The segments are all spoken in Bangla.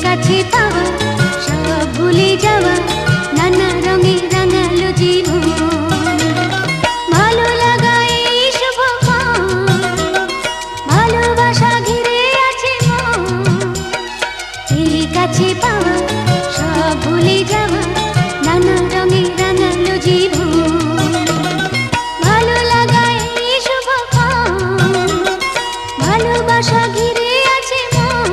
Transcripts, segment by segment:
কাছে পাওয়া সব ভুলে যাওয়া নানা রঙে রাঙালো জীবন ভালো লাগা এই শুভক্ষণ ভালোবাসা ঘিরে আছে মন এই কাছে পাওয়া সব ভুলে যাওয়া নানা রঙে রাঙালো জীবন ভালো লাগা এই শুভক্ষণ ভালোবাসা ঘিরে আছে মন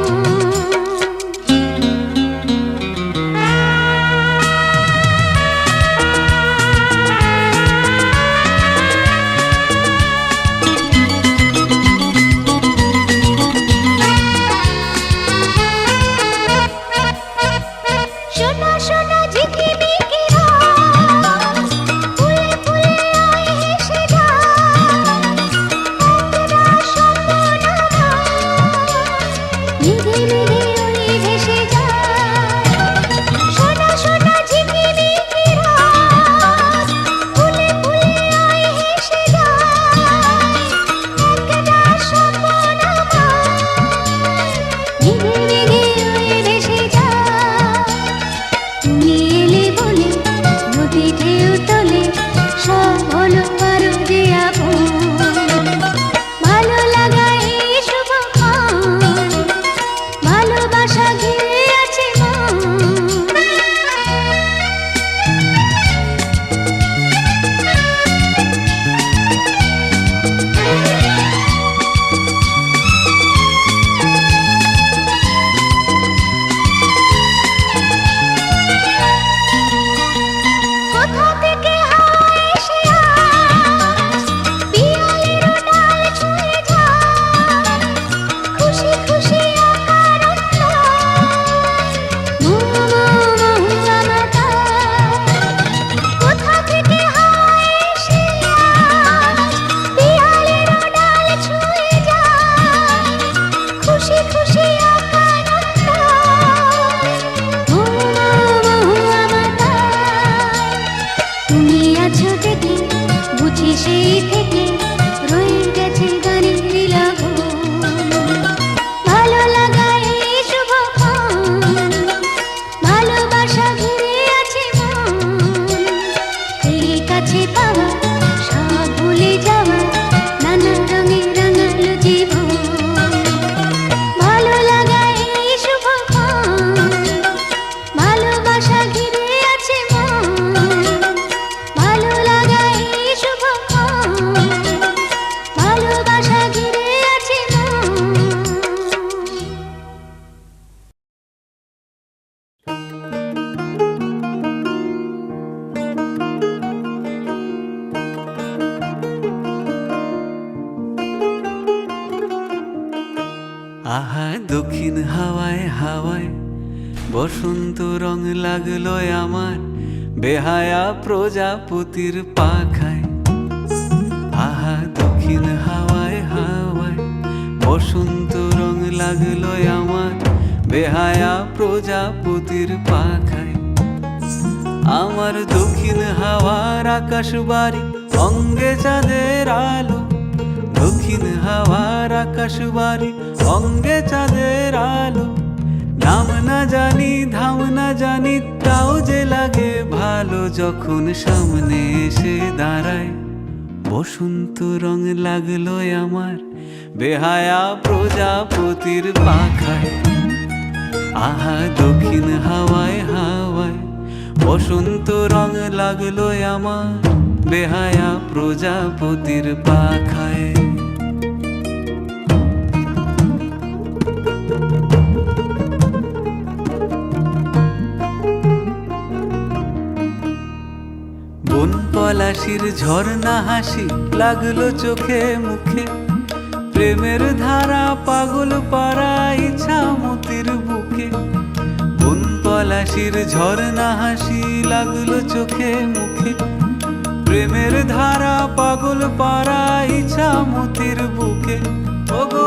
শোনা শোনা ঝিকিমিকি রাত ফুলে ফুলে আয় হেসে যায় একলা স্বপ্ন মেঘে মেঘে ওই ভেসে যায় শোনা শোনা ঝিকিমিকি রাত ফুলে ফুলে আয় হেসে যায় একলা স্বপ্ন মেঘে মেঘে ওই ভেসে যায় তুমি এলে বলে নদী ঢেউ তোলে সব হলো আরো যে আপন ভালো লাগা এই শুভক্ষণ ভালোবাসা ঘিরে আছে মন কোথা থেকে হাওয়া এসে আজ পিয়ালির ডাল ছুঁয়ে যায় খুশি খুশি আকার মমতা কোথা থেকে হাওয়া এসে আজ পিয়ালির ডাল ছুঁয়ে যায় খুশি খুশি আকার মমতা তুমি আছো দেখে বুঝি সেই থেকে রয়ে গেছে গানের লাগন ভালো লাগা এই শুভক্ষণ ভালোবাসা ঘিরে আছে মন এই কাছে পাওয়া সব ভুলে যাওয়া নানা রঙে রাঙালো জীবন ভালো লাগা এই শুভক্ষণ ভালোবাসা ঘিরে আছে মন ভালো লাগা এই শুভক্ষণ ভালোবাসা ঘিরে আছে মন আহা দক্ষিণ হাওয়ায় হাওয়ায় বসন্ত রং লাগলো আমার বেহায়া প্রজাপতির পাখায় আহা দক্ষিণ হাওয়ায় হাওয়ায় বসন্ত রং লাগলো আমার বেহায়া প্রজাপতির পাখায় আমার দক্ষিণ হাওয়ার আকাশ বাড়ি অঙ্গে চাঁদের আলো দক্ষিণ হাওয়ার আকাশ বাড়ি অঙ্গে চাঁদের আলো নাম না জানি ধাম না জানি তাও যে লাগে ভালো যখন সামনে এসে দাঁড়ায় বসন্ত রং লাগলো আমার বেহায়া প্রজাপতির পাখায় আহা দক্ষিণ হাওয়ায় হাওয়ায় বসন্ত রং লাগলো আমার বেহায়া প্রজাপতির পাখায় বন পলাশির ঝর্ণা হাসি লাগলো চোখে মুখে প্রেমের ধারা পাগল পারা ইচ্ছা মতির বুকে বন পলাশির ঝর্ণা হাসি লাগলো চোখে মুখে প্রেমের ধারা পাগল পারা ইচ্ছা মতির বুকে ওগো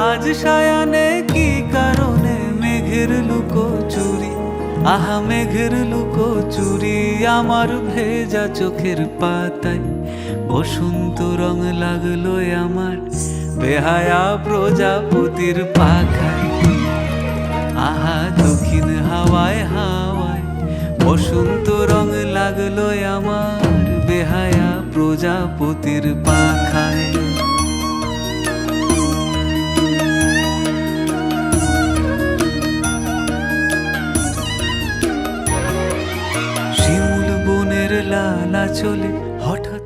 আজ সায়ানে কি কারণে মেঘের লুকো চুরি আহা মেঘের লুকো চুরি আমার ভেজা চোখের পাতায় বসন্ত রং লাগলো আমার বেহায়া প্রজাপতির পাখায়। আহা দক্ষিণ হাওয়ায় হাওয়ায় বসন্ত রং লাগলো আমার বেহায়া প্রজাপতির পাখায়। শিমুল বনের লালা চলে হঠাৎ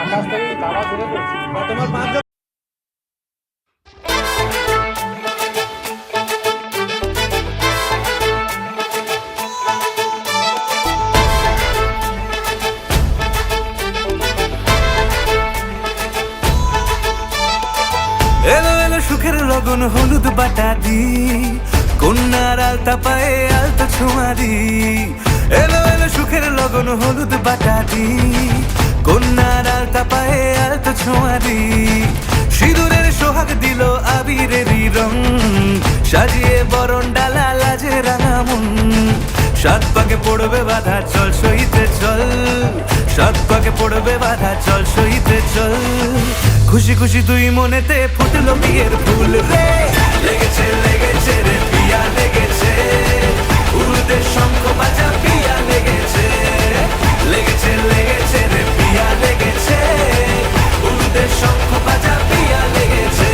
আকাশ থেকে তারা ঘুরে পড়ছে তোমার পাঁচ। এলো এলো সুখের লগন হলুদ বাটা দি কন্যার আলতা পায়ে আলতা ছোঁয়া দি। এলো এলো সুখের লগন হলুদ বাটা দি কন্যার আলতা পায়ে আলতা ছোঁয়া দি। সিঁদুরের সোহাগ দিল আবিরেরই রং সাজিয়ে বরণ ডালা লাজে রাঙা মন। সাত পাকে পড়বে বাধা চল সইতে চল, সাত পাকে পড়বে বাধা চল সইতে চল। খুশি খুশি দুই মনেতে ফুটলো বিয়ের ফুল রে। লেগেছে লেগেছে রে পিয়া লেগেছে, উড়তে শঙ্খ বাজা পিয়া লেগেছে। লেগেছে লেগেছে রে পিয়া লেগেছে, উড়তে শঙ্খ বাজা পিয়া লেগেছে।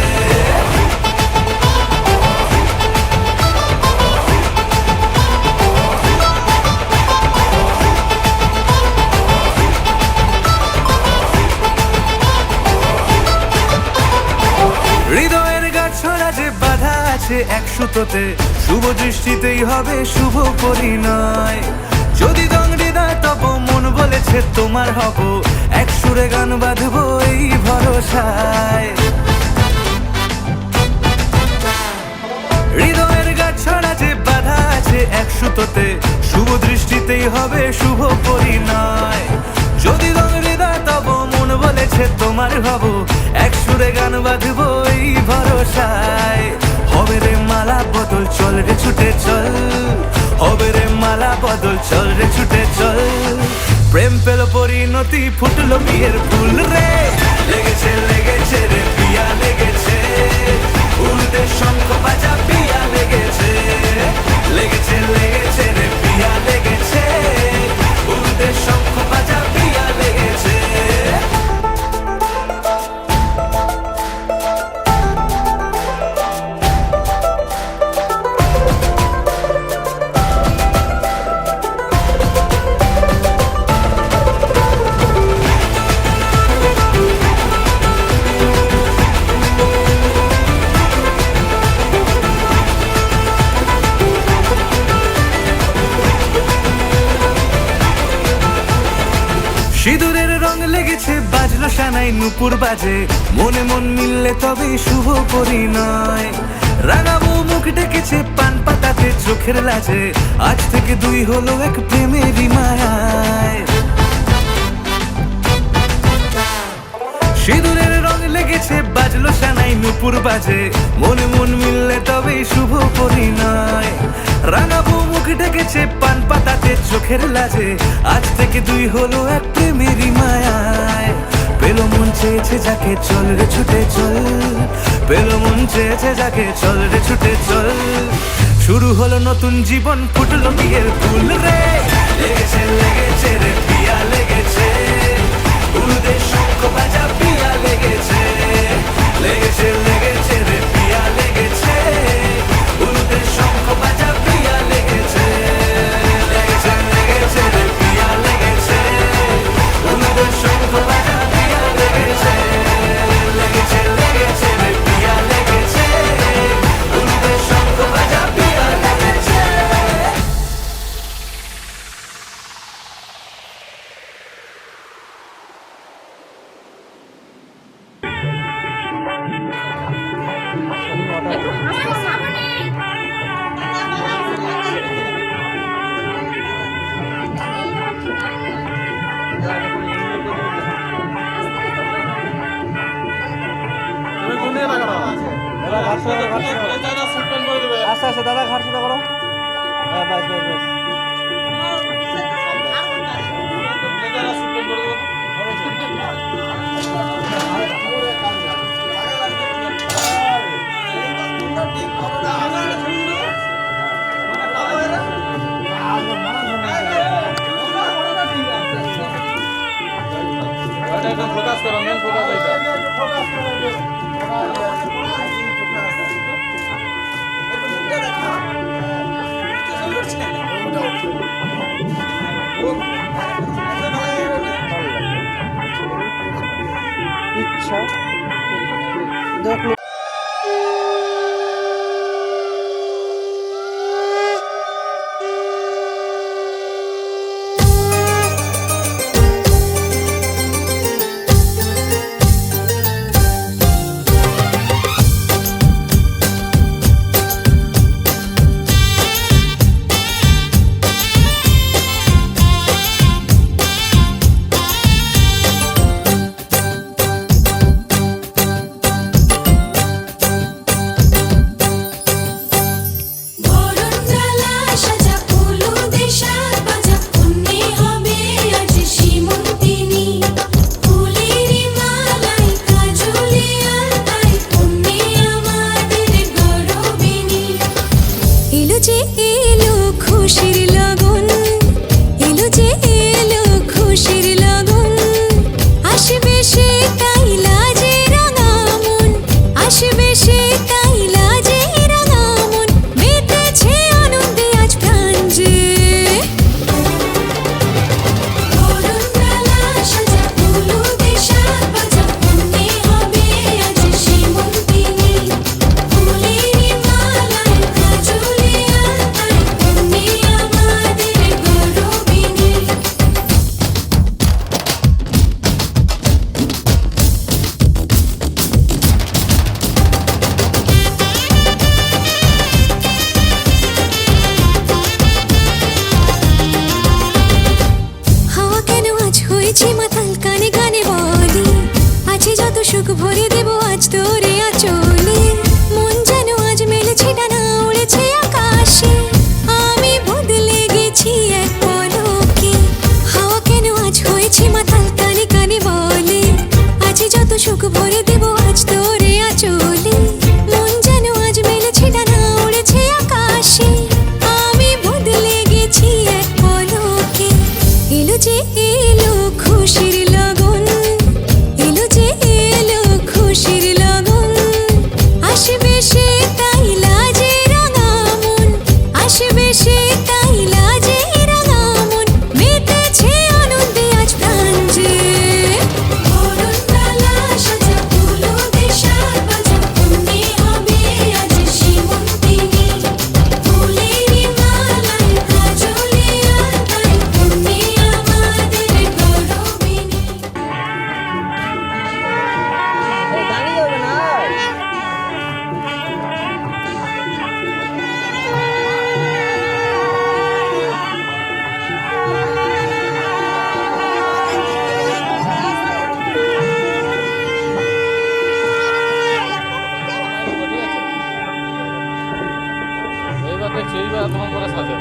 হৃদয়ের গাছড়া যে বাধা আছে এক সুতোতে, শুভ দৃষ্টিতেই হবে শুভ পরিণয়। যদি দং হৃদয় তব মন বলেছে তোমার হব, এক সুরে গান বাঁধবো এই ভরসায়। হৃদয়ের গাছড়া যে বাধা আছে এক সুতোতে, শুভ দৃষ্টিতেই হবে শুভ পরিণয়। যদি দং হৃদয় তব মন বলেছে তোমার হব, এক সুরে গান বাঁধবো এই ভরসায়। হবে রে মালা বদল চল রে ছুটে চল, হবে রে মালা বদল চল রে ছুটে চল। প্রেম পেল পরিণতি ফুটলো বিয়ের ফুল রে। লেগেছে লেগেছে রে পিয়া লেগেছে, উড়তে শঙ্খ বাজা পিয়া লেগেছে। লেগেছে লেগেছে রে পিয়া লেগেছে, উড়তে শঙ্খ বাজা পিয়া লেগেছে। সিঁদুরের রং লেগেছে বাজলো সানাই নুপুর বাজে, মনে মন মিললে তবে শুভ পরিণয়। রাঙাবো মুখ ডেকেছে পান পাতাতে চোখের লাজে, আজ থেকে দুই হলো এক প্রেমেরই মায়ায়। সিঁদুরের রং লেগেছে বাজলো সানাই নুপুর বাজে, মনে মন মিললে তবে শুভ পরিণয়। রাঙাবো মুখ ডেকেছে পান পাতাতে চোখের লাজে, আজ থেকে দুই হলো এক প্রেমেরই মায়ায়। পেলো মন চেয়েছে যাকে চল রে ছুটে চল, পেলো মন চেয়েছে যাকে চল রে ছুটে চল। শুরু হলো নতুন জীবন ফুটলো বিয়ের ফুল রে। লেগেছে লেগেছে রে পিয়া লেগেছে, উড়তে শঙ্খ বাজা পিয়া লেগেছে। লেগেছে লেগেছে রে পিয়া লেগেছে, উড়তে আছে দাদা, ঘাট সোজা করো। হ্যাঁ, বাস বাস বাস। ফোকাস করো, মেন ফোকাস এটা। ইচ্ছা দেখলো। সুখ ভরে দেব আজ তোরে আঁচলে, মন যেন আজ মেলেছে ডানা উড়েছে আকাশে, আমি বদলে গেছি এক পলকে। হাওয়া কেন আজ হয়েছে মাতাল কানে কানে বলে, আজ যত সুখ ভরে দেব আজ তোরে আঁচলে, মন যেন আজ মেলেছে ডানা উড়েছে আকাশে, আমি বদলে গেছি এক পলকে। এলো যে এলো খুশির লগন, এলো যে এলো খুশির লগন, আসবে সে তাই লাজে রাঙা মন, আসবে সে তাই লাজে রাঙা মন, মেতেছে আনন্দে আজ প্রাণ যে। বরণডালা সাজা ফুলো দেশার বাজা, তুমি হবে আজ সীমন্তিনী, ফুলেরই মালায় কাজলে আলতায়, তুমি আমাদের গৌরবিনী। দাঁড়িয়ে যাবে না। এইবার দেখছি, এইবার তখন করে সাজে।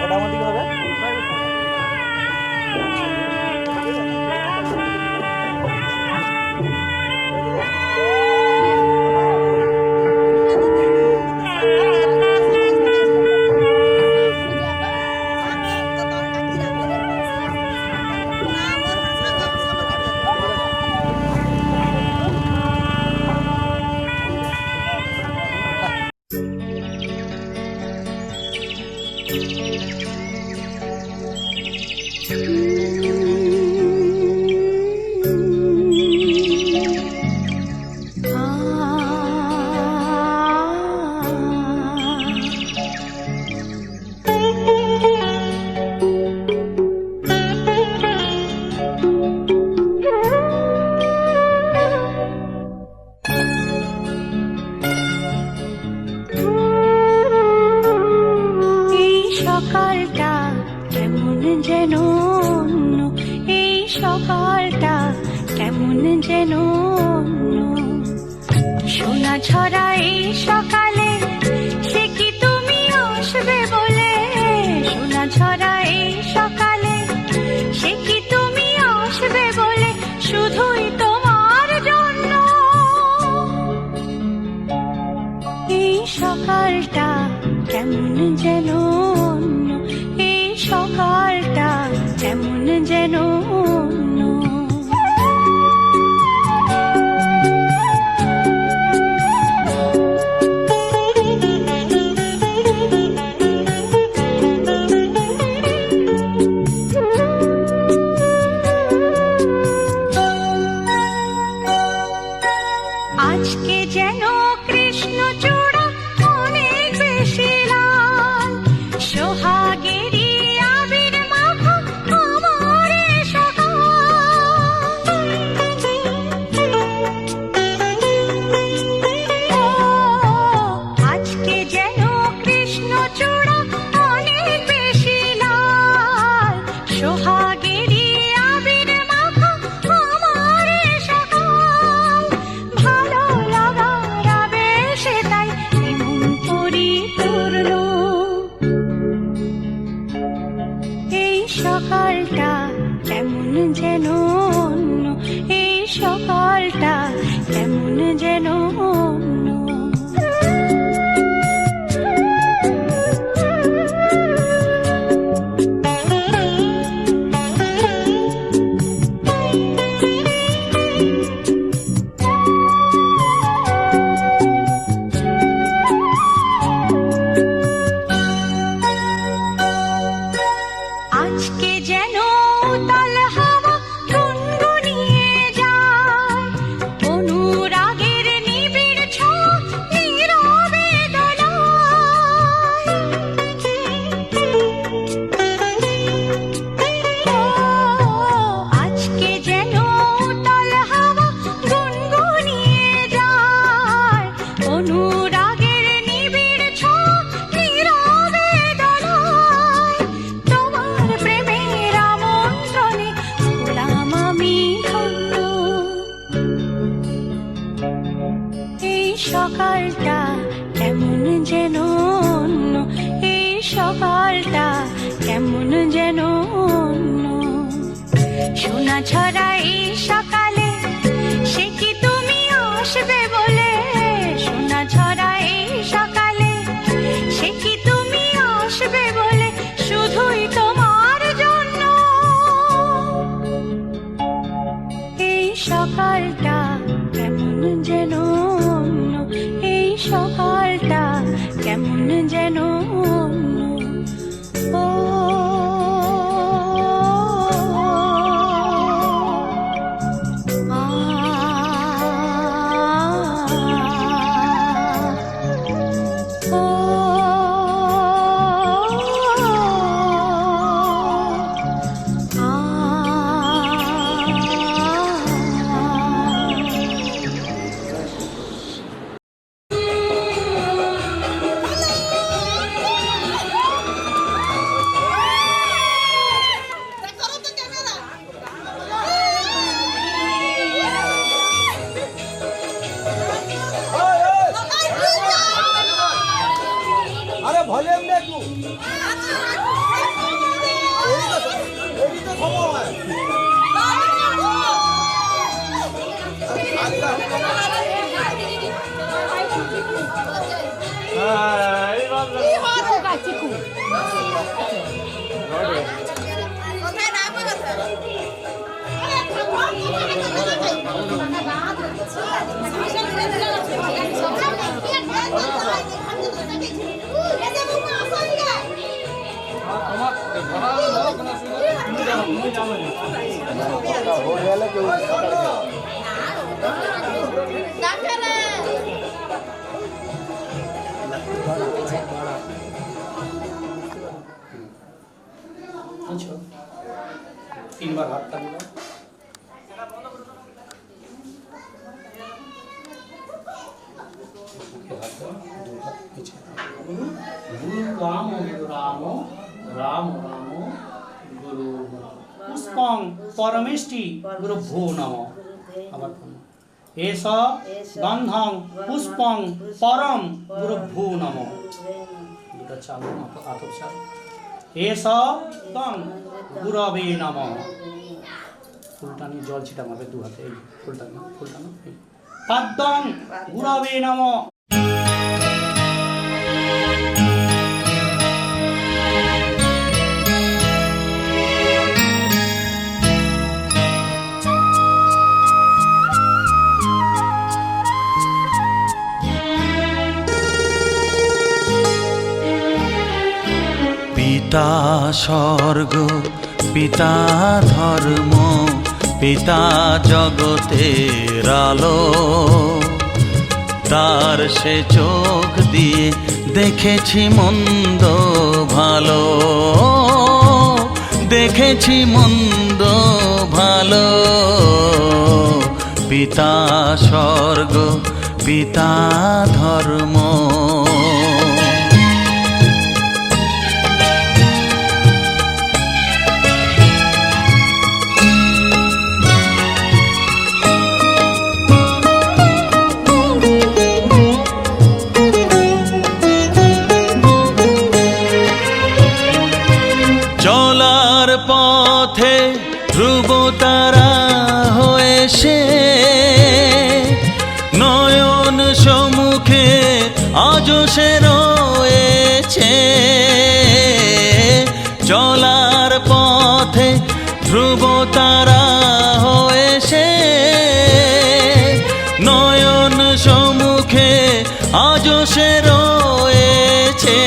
এটা আমার দিকে হবে। যেন অন্য। সোনা ছড়া এই সকালে সে কি তুমি আসবে বলে, সোনা ছড়া এই সকালে সে কি তুমি আসবে বলে, শুধুই তোমার জন্য। এই সকালটা কেমন যেন অন্য, এই সকালটা কেমন যেন অন্য। আজকে যেন কৃষ্ণচূড়া অনেক বেশি লাল, সোহাগেরই আবির মাখা আমার এ সকাল। ও, আজকে যেন কৃষ্ণচূড়া অনেক বেশি লাল, সোহাগেরই আবির মাখা আমার এ সকাল। ভালো লাগার আবেশে তাই এমন পরিপূর্ণ। এই সকালটা কেমন যেন অন্য, এই সকালটা কেমন যেন অন্য। আজকে যেন উতাল হাওয়া গুনগুনিয়ে যায়, অনুরাগের নিবিড় ছোঁয়া নীরবে দোলায়। ও, আজকে যেন উতাল হাওয়া গুনগুনিয়ে যায়, অনুরাগের নিবিড় ছোঁয়া নীরবে দোলায়। তোমার প্রেমের আমন্ত্রণে হলাম আমি ধন্য। এই সকালটা কেমন যেন অন্য, এই সকালটা কেমন যেন অন্য। সোনা ছড়া এই সকালে সে কি তুমি আসবে বলে, সোনা ছড়া এই সকালে সে কি তুমি আসবে বলে, শুধুই তোমার জন্য। এই সকালটা কেমন যেন অন্য, এই সকালটা কেমন যেন অন্য। ও, আরে ভলিউম দে একটু। এই তো সময়। তিনবার হাতটা দিলাম। গুরু রাম রাম রাম রাম গুরু পুষ্পং পরমেষ্টি গুরু ভো নম। আবার প্রথম এষ গন্ধং পুষ্পং পরম গুরুভ্যো নমঃ দুটো চালু আতপ চাল এষ তং গুরবে নমঃ ফুলটা নিয়ে জল ছিটা মারবে দু হাতে এই ফুলটা না এই পাদ্যং গুরবে নমঃ পিতা স্বর্গ পিতা ধর্ম পিতা জগতের আলো তার সে চোখ দিয়ে দেখেছি মন্দ ভালো দেখেছি মন্দ ভালো পিতা স্বর্গ পিতা ধর্ম চলার পথে ধ্রুব তারা হয়ে সে নয়ন সম্মুখে আজ সে রয়েছে চলার পথে ধ্রুব তারা হয়ে সে নয়ন সম্মুখে আজ সে রয়েছে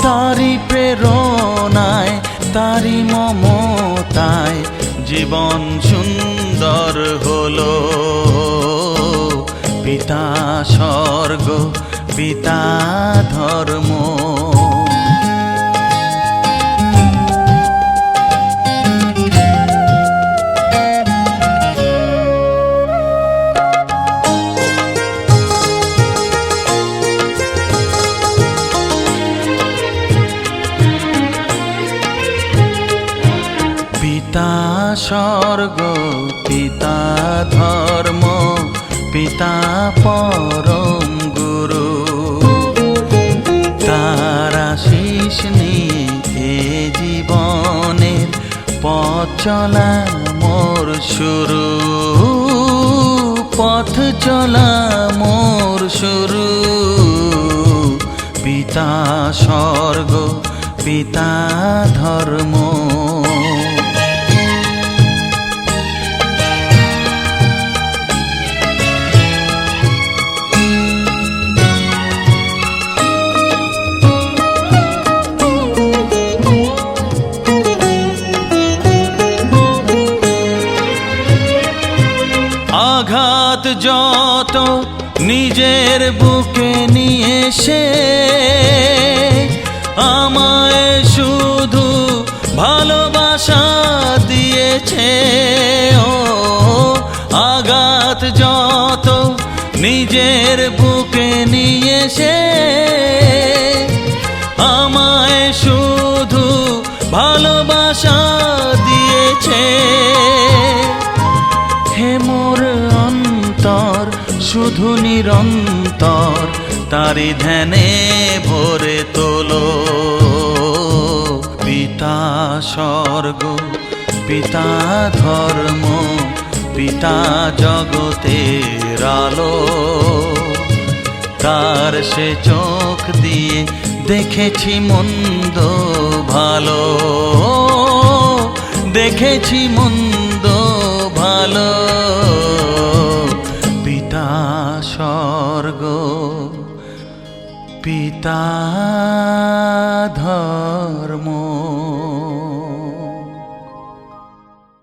তারি প্রেরণায় তারি মমতায় জীবন সুন্দর হলো পিতা স্বর্গ পিতা ধর্ম পিতা স্বর্গ পিতা ধর্ম পিতা পরম গুরু তার আশীষ নিয়ে এ জীবনের পথ চলা মোর শুরু পথ চলা মোর শুরু পিতা স্বর্গ পিতা ধর্ম আঘাত যত নিজের বুকে নিয়ে সে আমায় শুধু ভালোবাসা দিয়েছে ও আঘাত যত নিজের বুকে নিয়ে সে আমায় শুধু ভালোবাসা দিয়েছে হে মোর অন্তর শুধু নিরন্তর তারি ধ্যানে ভরে তোলো পিতা স্বর্গ পিতা ধর্ম পিতা জগতের আলো তার সে চোখ দিয়ে দেখেছি মন্দ ভালো দেখেছি মন্দ ভালো পিতা স্বর্গ পিতা ধর্ম